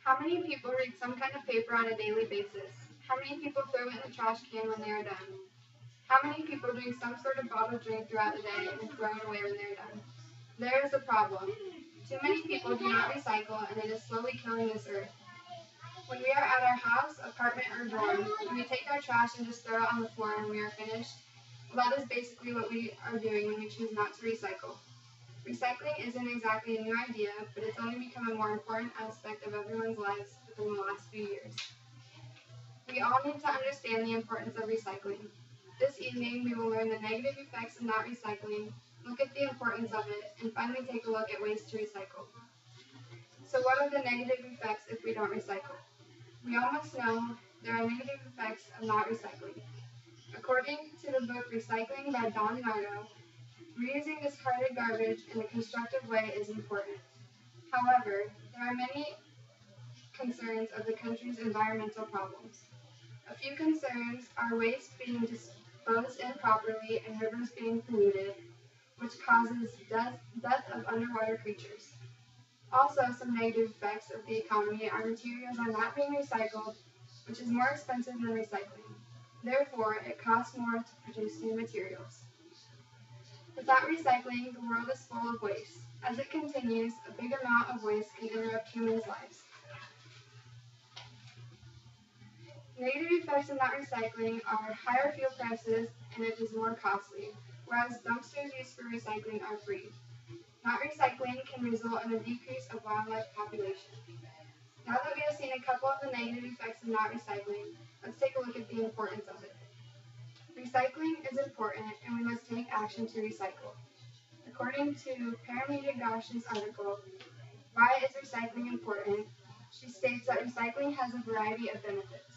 How many people read some kind of paper on a daily basis? How many people throw it in the trash can when they are done? How many people drink some sort of bottled drink throughout the day and throw it away when they're done? There is a problem. Too many people do not recycle, and it is slowly killing this earth. When we are at our house, apartment, or dorm, do we take our trash and just throw it on the floor when we are finished? Well, that is basically what we are doing when we choose not to recycle. Recycling isn't exactly a new idea, but it's only become a more important aspect of everyone's lives within the last few years. We all need to understand the importance of recycling. This evening, we will learn the negative effects of not recycling, look at the importance of it, and finally take a look at ways to recycle. So what are the negative effects if we don't recycle? We all must know there are negative effects of not recycling. According to the book Recycling by Don Nardo, reusing discarded garbage in a constructive way is important. However, there are many concerns of the country's environmental problems. A few concerns are waste being disposed improperly and rivers being polluted, which causes death of underwater creatures. Also, some negative effects of the economy are materials are not being recycled, which is more expensive than recycling. Therefore, it costs more to produce new materials. Without recycling, the world is full of waste. As it continues, a big amount of waste can interrupt humans' lives. Negative effects of not recycling are higher fuel prices and it is more costly, whereas dumpsters used for recycling are free. Not recycling can result in a decrease of wildlife population. Now that we have seen a couple of the negative effects of not recycling, let's take a look at the importance of it. Recycling is important and we must take action to recycle. According to Paramita Ghosh's article, Why is Recycling Important? She states that recycling has a variety of benefits.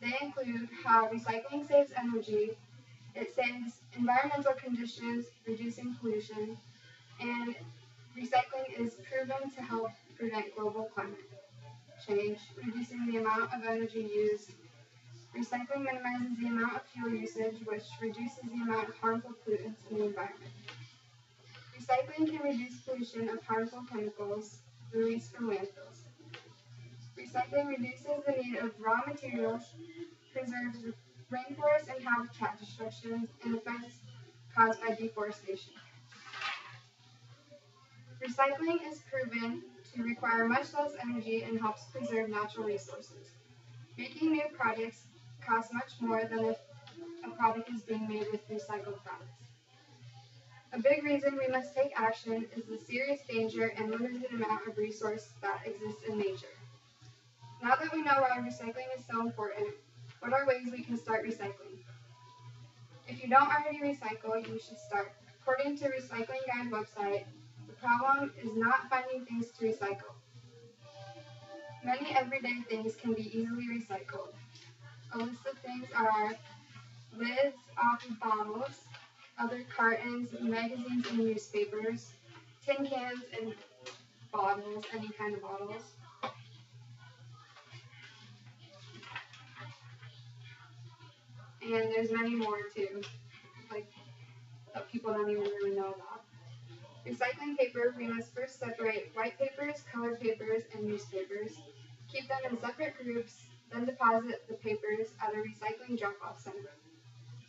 They include how recycling saves energy, it saves environmental conditions, reducing pollution, and recycling is proven to help prevent global climate change, reducing the amount of energy used. Recycling minimizes the amount of fuel usage, which reduces the amount of harmful pollutants in the environment. Recycling can reduce pollution of harmful chemicals released from landfills. Recycling reduces the need of raw materials, preserves rainforest and habitat destruction, and effects caused by deforestation. Recycling is proven to require much less energy and helps preserve natural resources. Making new products costs much more than if a product is being made with recycled products. A big reason we must take action is the serious danger and limited amount of resource that exists in nature. Now that we know why recycling is so important, what are ways we can start recycling? If you don't already recycle, you should start. According to Recycling Guide website, the problem is not finding things to recycle. Many everyday things can be easily recycled. A list of things are lids off of bottles, other cartons, magazines and newspapers, tin cans and bottles, any kind of bottles. And there's many more too, like that people don't even really know about. Recycling paper, we must first separate white papers, colored papers, and newspapers. Keep them in separate groups, then deposit the papers at a recycling drop-off center.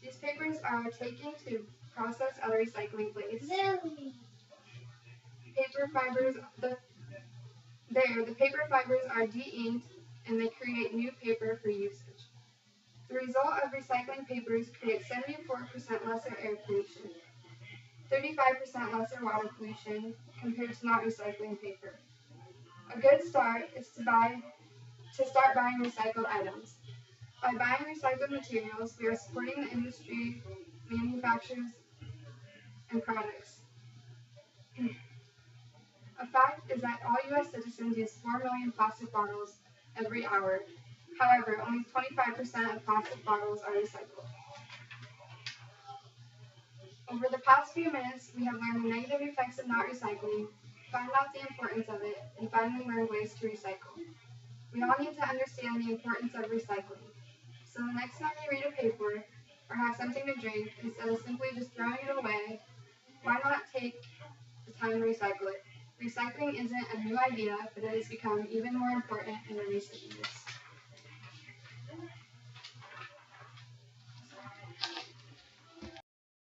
These papers are taken to process at a recycling place. Paper fibers, the paper fibers are de-inked and they create new paper for usage. The result of recycling papers creates 74% lesser air pollution, 35% lesser water pollution compared to not recycling paper. A good start is to start buying recycled items. By buying recycled materials, we are supporting the industry, manufacturers, and products. A fact is that all U.S. citizens use 4 million plastic bottles every hour. However, only 25% of plastic bottles are recycled. Over the past few minutes, we have learned the negative effects of not recycling, found out the importance of it, and finally learned ways to recycle. We all need to understand the importance of recycling. So the next time you read a paper or have something to drink, instead of simply just throwing it away, why not take the time to recycle it? Recycling isn't a new idea, but it has become even more important in the recent years.